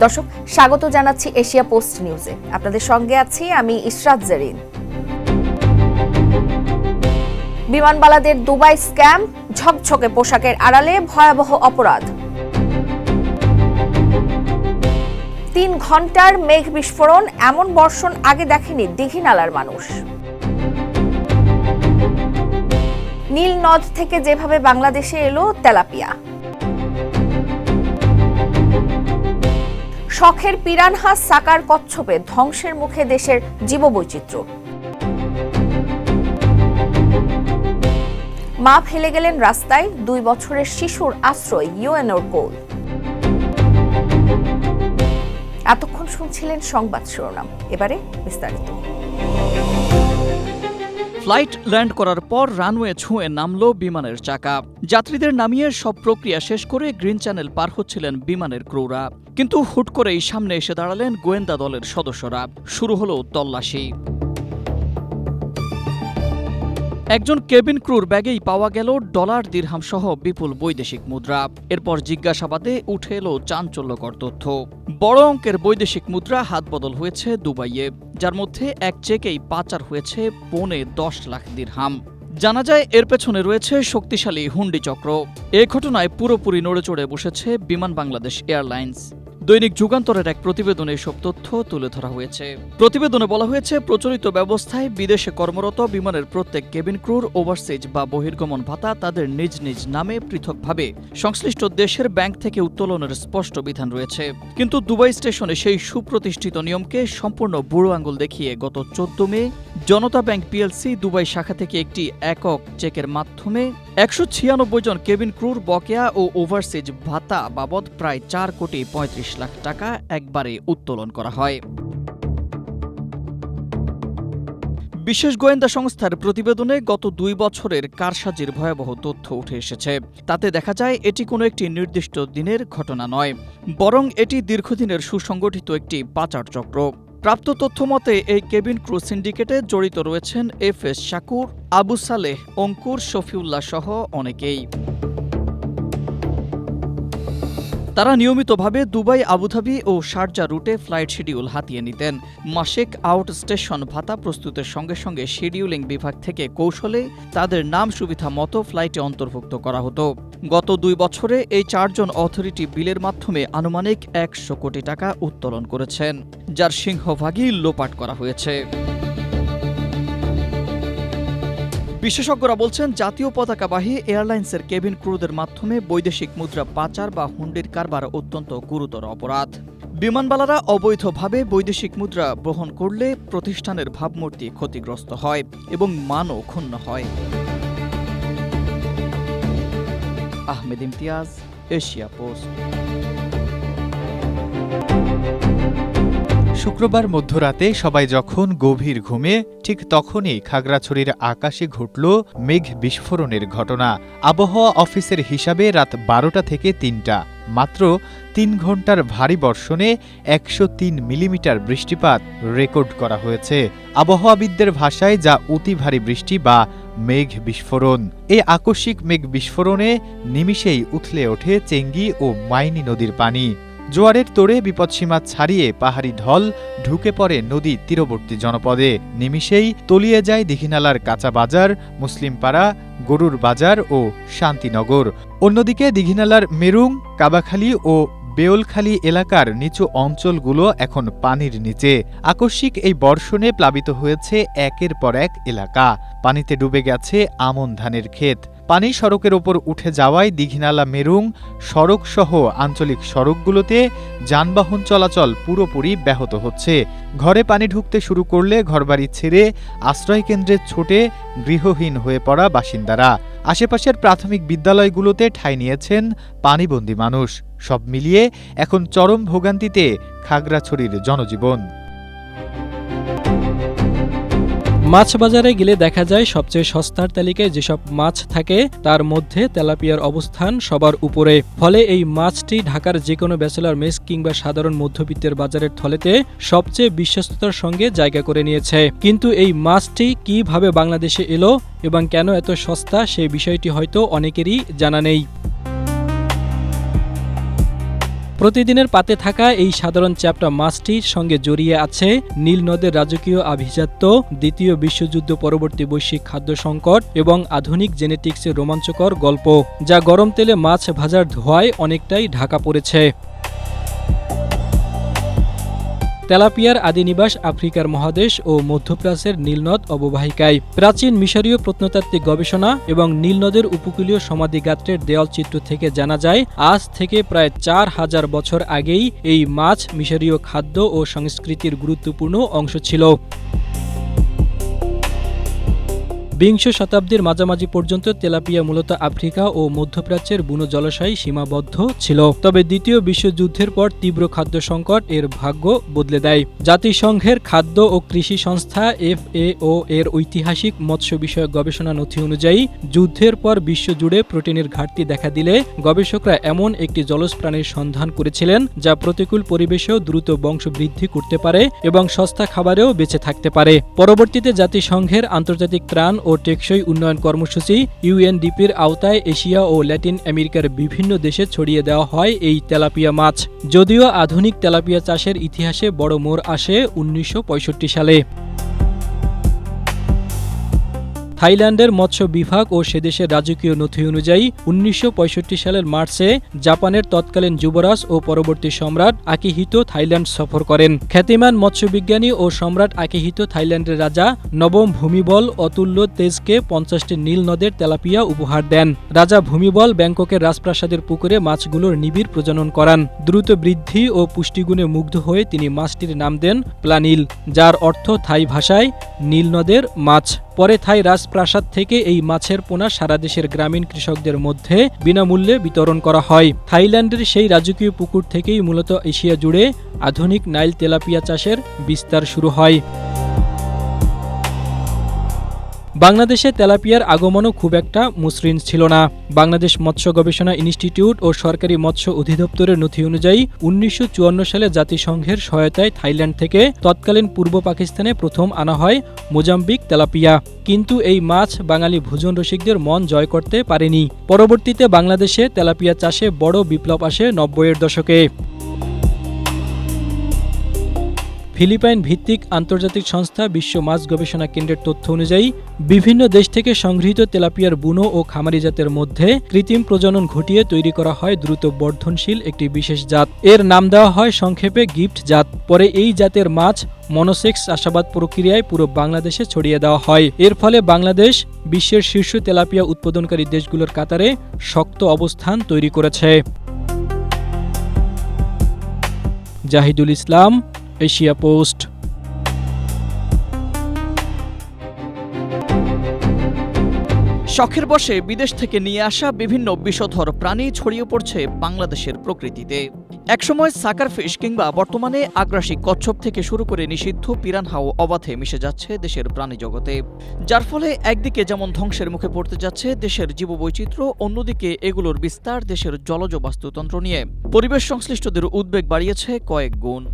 দর্শক, স্বাগত জানাচ্ছি এশিয়া পোস্ট নিউজে। আপনাদের সঙ্গে আছি আমি ইশরাত জেরিন। বিমানবালাদের দুবাই স্ক্যাম, ঝকঝকে পোশাকের আড়ালে ভয়াবহ অপরাধ। 3 ঘন্টার মেঘ বিস্ফোরণ, এমন বর্ষণ আগে দেখেনি দীঘিনালার মানুষ। নীল নদ থেকে যেভাবে বাংলাদেশে এলো তেলাপিয়া। শখের পিরানহা সাকার কচ্ছপে ধ্বংসের মুখে দেশের জীববৈচিত্র্য। মা ফেলে গেলেন রাস্তায়, 2 বছরের শিশুর আশ্রয় ইউএনওর কোল। এতক্ষণ শুনছিলেন সংবাদ শিরোনাম, এবারে বিস্তারিত। ফ্লাইট ল্যান্ড করার পর রানওয়ে ছুঁয়ে নামল বিমানের চাকা। যাত্রীদের নামিয়ে সব প্রক্রিয়া শেষ করে গ্রিন চ্যানেল পার হচ্ছিলেন বিমানের ক্রুরা, কিন্তু হুট করেই সামনে এসে দাঁড়ালেন গোয়েন্দা দলের সদস্যরা। শুরু হলো তল্লাশি। একজন কেবিন ক্রুর ব্যাগেই পাওয়া গেল ডলার, দিরহাম সহ বিপুল বৈদেশিক মুদ্রা। এরপর জিজ্ঞাসাবাদে উঠে এলো চাঞ্চল্যকর তথ্য। বড় অঙ্কের বৈদেশিক মুদ্রা হাত বদল হয়েছে দুবাইয়ে, যার মধ্যে এক চেকেই পাচার হয়েছে 10.5 লাখ দিরহাম। জানা যায় এর পেছনে রয়েছে শক্তিশালী হুন্ডি চক্র। এ ঘটনায় পুরোপুরি নড়েচড়ে বসেছে বিমান বাংলাদেশ এয়ারলাইন্স। দৈনিক যুগান্তরের এক প্রতিবেদনে এসব তথ্য তুলে ধরা হয়েছে। প্রতিবেদনে বলা হয়েছে, প্রচলিত ব্যবস্থায় বিদেশে কর্মরত বিমানের প্রত্যেক কেবিন ক্রুর ওভারসিজ বা বহির্গমন ভাতা তাদের নিজ নিজ নামে পৃথকভাবে সংশ্লিষ্ট দেশের ব্যাংক থেকে উত্তোলনের স্পষ্ট বিধান রয়েছে। কিন্তু দুবাই স্টেশনে সেই সুপ্রতিষ্ঠিত নিয়মকে সম্পূর্ণ বুড়ো আঙুল দেখিয়ে গত 14 মে জনতা ব্যাংক পিএলসি দুবাই শাখা থেকে একটি একক চেকের মাধ্যমে 196 জন কেবিন ক্রুর বকেয়া ও ওভারসিজ ভাতা বাবদ প্রায় 4.35 লাখ টাকা একবারে উত্তোলন করা হয়। বিশেষ গোয়েন্দা সংস্থার প্রতিবেদনে গত 2 বছরের কারসাজির ভয়াবহ তথ্য উঠে এসেছে। তাতে দেখা যায় এটি কোনো একটি নির্দিষ্ট দিনের ঘটনা নয়, বরং এটি দীর্ঘদিনের সুসংগঠিত একটি পাচার চক্র। প্রাপ্ত তথ্য মতে এই কেবিন ক্রু সিন্ডিকেটে জড়িত রয়েছেন এফএস শাকুর, আবু সালেহ, অঙ্কুর, শফিউল্লাহ সহ অনেকেই। তারা নিয়মিতভাবে দুবাই, আবুধাবি ও শারজা রুটে ফ্লাইট শিডিউল হাতিয়ে নিতেন। মাসিক আউট স্টেশন ভাতা প্রস্তুতের সঙ্গে সঙ্গে শিডিউলিং বিভাগ থেকে কৌশলে তাদের নাম সুবিধা মতো ফ্লাইটে অন্তর্ভুক্ত করা হতো। গত 2 বছরে এই 4 জন অথরিটি বিলের মাধ্যমে আনুমানিক 100 কোটি টাকা উত্তোলন করেছেন, যার সিংহভাগই লোপাট করা হয়েছে। বিশেষজ্ঞরা বলছেন, জাতীয় পতাকাবাহী এয়ারলাইন্সের কেবিন ক্রুদের মাধ্যমে বৈদেশিক মুদ্রা পাচার বা হুন্ডির কারবার অত্যন্ত গুরুতর অপরাধ। বিমানবালারা অবৈধভাবে বৈদেশিক মুদ্রা বহন করলে প্রতিষ্ঠানের ভাবমূর্তি ক্ষতিগ্রস্ত হয় এবং মানও ক্ষুণ্ণ হয়। Ahmed Imtiaz, Asia post. শুক্রবার মধ্যরাতে সবাই যখন গভীর ঘুমে, ঠিক তখনই খাগড়াছড়ির আকাশে ঘটল মেঘ বিস্ফোরণের ঘটনা। আবহাওয়া অফিসের হিসাবে রাত 12টা থেকে 3টা, মাত্র 3 ঘন্টার ভারী বর্ষণে 103 মিলিমিটার বৃষ্টিপাত রেকর্ড করা হয়েছে। আবহাওয়াবিদদের ভাষায় যা অতি ভারী বৃষ্টি বা মেঘ বিস্ফোরণ। এই আকস্মিক মেঘ বিস্ফোরণে নিমিষেই উথলে ওঠে চেঙ্গি ও মাইনী নদীর পানি। জোয়ারের তোড়ে বিপদসীমা ছাড়িয়ে পাহাড়ি ঢল ঢুকে পড়ে নদী তীরবর্তী জনপদে। নিমিষেই তলিয়ে যায় দীঘিনালার কাঁচা বাজার, মুসলিমপাড়া, গরুর বাজার ও শান্তিনগর। অন্যদিকে দীঘিনালার মেরুং, কাবাখালী ও বেওলখালী এলাকার নিচু অঞ্চলগুলো এখন পানির নিচে। আকস্মিক এই বর্ষণে প্লাবিত হয়েছে একের পর এক এলাকা। পানিতে ডুবে গেছে আমন ধানের ক্ষেত। পানি সড়কের ওপর উঠে যাওয়ায় দীঘিনালা মেরুং সড়ক সহ আঞ্চলিক সড়কগুলোতে যানবাহন চলাচল পুরোপুরি ব্যাহত হচ্ছে। ঘরে পানি ঢুকতে শুরু করলে ঘরবাড়ি ছেড়ে আশ্রয়কেন্দ্রে ছোটে গৃহহীন হয়ে পড়া বাসিন্দারা। আশেপাশের প্রাথমিক বিদ্যালয়গুলোতে ঠাঁই নিয়েছেন পানিবন্দী মানুষ। সব মিলিয়ে এখন চরম ভোগান্তিতে খাগড়াছড়ির জনজীবন। মাছ বাজারে গেলে দেখা যায় সবচেয়ে সস্তার তালিকায় যেসব মাছ থাকে তার মধ্যে তেলাপিয়ার অবস্থান সবার উপরে। ফলে এই মাছটি ঢাকার যে কোনো ব্যাচেলর মেস কিংবা সাধারণ মধ্যবিত্তের বাজারের থলেতে সবচেয়ে বিশ্বস্ততার সঙ্গে জায়গা করে নিয়েছে। কিন্তু এই মাছটি কিভাবে বাংলাদেশে এলো এবং কেন এত সস্তা, সেই বিষয়টি হয়তো অনেকেরই জানা নেই। প্রতিদিনের পাতে থাকা এই সাধারণ চ্যাপ্টা মাছটির সঙ্গে জড়িয়ে আছে নীল নদের রাজকীয় আভিজাত্য, দ্বিতীয় বিশ্বযুদ্ধ পরবর্তী বৈশ্বিক খাদ্য সংকট এবং আধুনিক জেনেটিক্সের রোমাঞ্চকর গল্প, যা গরম তেলে মাছ ভাজার ধোঁয়ায় অনেকটাই ঢাকা পড়েছে। তেলাপিয়ার আদিনিবাস আফ্রিকার মহাদেশ ও মধ্যপ্রাচ্যের নীলনদ অববাহিকায়। প্রাচীন মিশরীয় প্রত্নতাত্ত্বিক গবেষণা এবং নীলনদের উপকূলীয় সমাধিগাত্রের দেয়ালচিত্র থেকে জানা যায়, আজ থেকে প্রায় 4000 বছর আগেই এই মাছ মিশরীয় খাদ্য ও সংস্কৃতির গুরুত্বপূর্ণ অংশ ছিল। বিংশ শতাব্দীর মাঝামাঝি পর্যন্ত তেলাপিয়া মূলত আফ্রিকা ও মধ্যপ্রাচ্যের বুনো জলাশয়ে সীমাবদ্ধ ছিল। তবে দ্বিতীয় বিশ্বযুদ্ধের পর তীব্র খাদ্য সংকট এর ভাগ্য বদলে দেয়। জাতিসংঘের খাদ্য ও কৃষি সংস্থা FAO এর ঐতিহাসিক মৎস্য বিষয়ক গবেষণা নথি অনুযায়ী, যুদ্ধের পর বিশ্বজুড়ে প্রোটিনের ঘাটতি দেখা দিলে গবেষকরা এমন একটি জলজ প্রাণীর সন্ধান করেছিলেন যা প্রতিকূল পরিবেশেও দ্রুত বংশবৃদ্ধি করতে পারে এবং সস্তা খাবারেও বেঁচে থাকতে পারে। পরবর্তীতে জাতিসংঘের আন্তর্জাতিক ত্রাণ ও টেকসই উন্নয়ন কর্মসূচি UNDPর আওতায় এশিয়া ও ল্যাটিন আমেরিকার বিভিন্ন দেশে ছড়িয়ে দেওয়া হয় এই তেলাপিয়া মাছ। যদিও আধুনিক তেলাপিয়া চাষের ইতিহাসে বড় মোড় আসে 1965 সালে। থাইল্যান্ডের মৎস্য বিভাগ ও সেদেশের রাজকীয় নথি অনুযায়ী 1965 সালের মার্চে জাপানের তৎকালীন যুবরাজ ও পরবর্তী সম্রাট আকিহিতো থাইল্যান্ড সফর করেন। খ্যাতিমান মৎস্যবিজ্ঞানী ও সম্রাট আকিহিতো থাইল্যান্ডের রাজা নবম ভূমিবল অতুল্য তেজকে 50টি নীল নদের তেলাপিয়া উপহার দেন। রাজা ভূমিবল ব্যাংককের রাজপ্রাসাদের পুকুরে মাছগুলোর নিবিড় প্রজনন করান। দ্রুত বৃদ্ধি ও পুষ্টিগুণে মুগ্ধ হয়ে তিনি মাছটির নাম দেন প্লানিল, যার অর্থ থাই ভাষায় নীল নদের মাছ। পরে থাই রাজপ্রাসাদ থেকে এই মাছের পোনা সারা দেশের গ্রামীণ কৃষকদের মধ্যে বিনামূল্যে বিতরণ করা হয়। থাইল্যান্ডের সেই রাজকীয় পুকুর থেকেই মূলত এশিয়া জুড়ে আধুনিক নাইল তেলাপিয়া চাষের বিস্তার শুরু হয়। বাংলাদেশে তেলাপিয়ার আগমনও খুব একটা মসৃণ ছিল না। বাংলাদেশ মৎস্য গবেষণা ইনস্টিটিউট ও সরকারি মৎস্য অধিদপ্তরের নথি অনুযায়ী 1954 সালে জাতিসংঘের সহায়তায় থাইল্যান্ড থেকে তৎকালীন পূর্ব পাকিস্তানে প্রথম আনা হয় মোজাম্বিক তেলাপিয়া। কিন্তু এই মাছ বাঙালি ভোজন রসিকদের মন জয় করতে পারেনি। পরবর্তীতে বাংলাদেশে তেলাপিয়া চাষে বড় বিপ্লব আসে 90-এর দশকে। ফিলিপাইন ভিত্তিক আন্তর্জাতিক সংস্থা বিশ্ব মাছ গবেষণা কেন্দ্রের তথ্য অনুযায়ী বিভিন্ন দেশ থেকে সংগৃহীত তেলাপিয়ার বুনো ও খামারি জাতের মধ্যে কৃত্রিম প্রজনন ঘটিয়ে তৈরি করা হয় দ্রুত বর্ধনশীল একটি বিশেষ জাত। এর নাম দেওয়া হয় সংক্ষেপে গিফট জাত। পরে এই জাতের মাছ মনোসেক্স চাষাবাদ প্রক্রিয়ায় পুরো বাংলাদেশে ছড়িয়ে দেওয়া হয়। এর ফলে বাংলাদেশ বিশ্বের শীর্ষ তেলাপিয়া উৎপাদনকারী দেশগুলোর কাতারে শক্ত অবস্থান তৈরি করেছে। জাহিদুল ইসলাম, এশিয়া পোস্ট। শখের বশে বিদেশ থেকে নিয়ে আসা বিভিন্ন বিষধর প্রাণী ছড়িয়ে পড়ছে বাংলাদেশের প্রকৃতিতে। একসময় সাকারফিশ কিংবা বর্তমানে আগ্রাসী কচ্ছপ থেকে শুরু করে নিষিদ্ধ পিরানহাও অবাধে মিশে যাচ্ছে দেশের প্রাণী জগতে, যার ফলে একদিকে যেমন ধ্বংসের মুখে পড়তে যাচ্ছে দেশের জীববৈচিত্র্য, অন্যদিকে এগুলোর বিস্তার দেশের জলজ বাস্তুতন্ত্র নিয়ে পরিবেশ সংশ্লিষ্টদের উদ্বেগ বাড়িয়েছে কয়েক গুণ।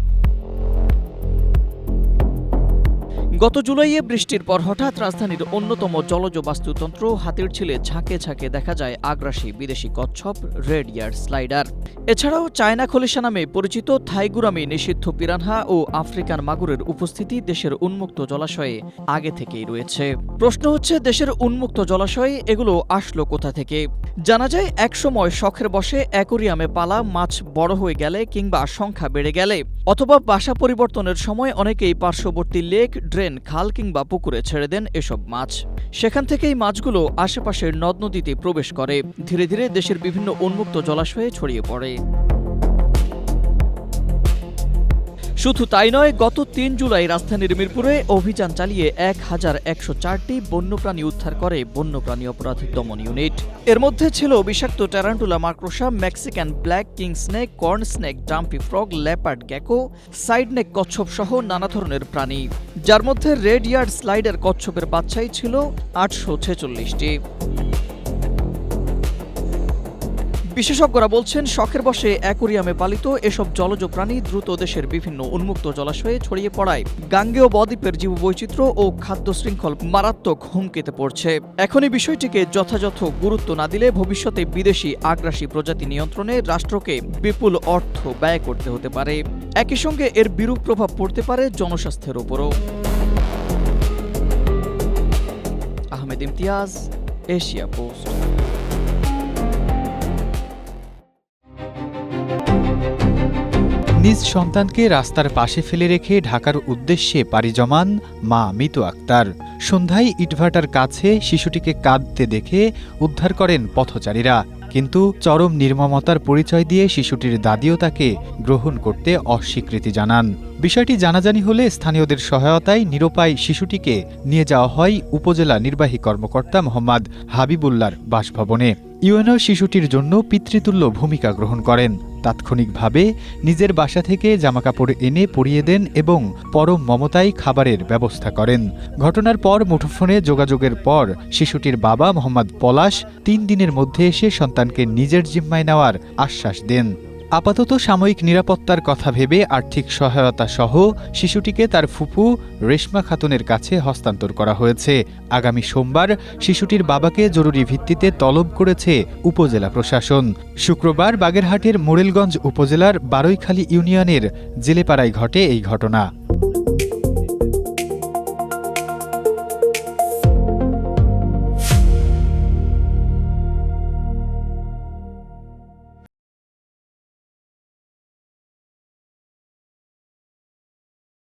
গত জুলাইয়ে বৃষ্টির পর হঠাৎ রাজধানীর অন্যতম জলজ বাস্তুতন্ত্র হাতিরঝিলে ঝাঁকে ঝাঁকে দেখা যায় আগ্রাসী বিদেশি কচ্ছপ রেড ইয়ার স্লাইডার। এছাড়াও চায়না খলিশা নামে পরিচিত থাইগুরামি নিষিদ্ধ পিরানহা ও আফ্রিকান মাগুরের উপস্থিতি দেশের উন্মুক্ত জলাশয়ে আগে থেকেই রয়েছে। প্রশ্ন হচ্ছে, দেশের উন্মুক্ত জলাশয়ে এগুলো আসলো কোথা থেকে? জানা যায়, একসময় শখের বশে অ্যাকোরিয়ামে পালা মাছ বড় হয়ে গেলে কিংবা সংখ্যা বেড়ে গেলে অথবা বাসা পরিবর্তনের সময় অনেকেই পার্শ্ববর্তী লেক, ড্রেন, খাল কিংবা পুকুরে ছেড়ে দেন এসব মাছ। সেখান থেকেই মাছগুলো আশেপাশের নদ নদীতে প্রবেশ করে ধীরে ধীরে দেশের বিভিন্ন উন্মুক্ত জলাশয়ে ছড়িয়ে পড়ে। শুধু তাই নয়, গত 3 জুলাই রাজধানীর মিরপুরে অভিযান চালিয়ে 1104টি বন্যপ্রাণী উদ্ধার করে বন্যপ্রাণী অপরাধ দমন ইউনিট। এর মধ্যে ছিল বিষাক্ত ট্যারান্টুলা মাকড়সা, Mexican black king snake, corn snake, dumpy frog, leopard gecko, sideneck কচ্ছপ সহ নানা ধরনের প্রাণী, যার মধ্যে রেড ইয়ার্ড স্লাইডার কচ্ছপের বাচ্চাই ছিল 846টি। বিশেষজ্ঞরা বলছেন শখের বশে অ্যাকোরিয়ামে পালিত এসব জলজ প্রাণী দ্রুত দেশের বিভিন্ন উন্মুক্ত জলাশয়ে ছড়িয়ে পড়ায় গাঙ্গেয় বদ্বীপের জীববৈচিত্র্য ও খাদ্য শৃঙ্খল মারাত্মক হুমকিতে পড়ছে। এখন এই বিষয়টিকে যথাযথ গুরুত্ব না দিলে ভবিষ্যতে বিদেশি আগ্রাসী প্রজাতি নিয়ন্ত্রণে রাষ্ট্রকে বিপুল অর্থ ব্যয় করতে হতে পারে। একই সঙ্গে এর বিরূপ প্রভাব পড়তে পারে জনস্বাস্থ্যের উপরও। Ahmed Imtiaz, Asia post. নিজ সন্তানকে রাস্তার পাশে ফেলে রেখে ঢাকার উদ্দেশ্যে পাড়ি জমান মা মিতু আক্তার। সন্ধ্যায় ইটভাটার কাছে শিশুটিকে কাঁদতে দেখে উদ্ধার করেন পথচারীরা, কিন্তু চরম নির্মমতার পরিচয় দিয়ে শিশুটির দাদিও তাকে গ্রহণ করতে অস্বীকৃতি জানান। বিষয়টি জানাজানি হলে স্থানীয়দের সহায়তায় নিরুপায় শিশুটিকে নিয়ে যাওয়া হয় উপজেলা নির্বাহী কর্মকর্তা মোহাম্মদ হাবিবুল্লাহর বাসভবনে। ইউএনও শিশুটির জন্য পিতৃতুল্য ভূমিকা গ্রহণ করেন। তাৎক্ষণিকভাবে নিজের বাসা থেকে জামাকাপড় এনে পরিয়ে দেন এবং পরম মমতায় খাবারের ব্যবস্থা করেন। ঘটনার পর মুঠোফোনে যোগাযোগের পর শিশুটির বাবা মোহাম্মদ পলাশ ৩ দিনের মধ্যে এসে সন্তানকে নিজের জিম্মায় নেওয়ার আশ্বাস দেন। আপাতত সাময়িক নিরাপত্তার কথা ভেবে আর্থিক সহায়তা সহ শিশুটিকে তার ফুপু রেশমা খাতুনের কাছে হস্তান্তর করা হয়েছে। আগামী সোমবার শিশুটির বাবাকে জরুরি ভিত্তিতে তলব করেছে উপজেলা প্রশাসন। শুক্রবার বাগেরহাটের মোরেলগঞ্জ উপজেলার বারৈখালী ইউনিয়নের জেলেপাড়ায় ঘটে এই ঘটনা।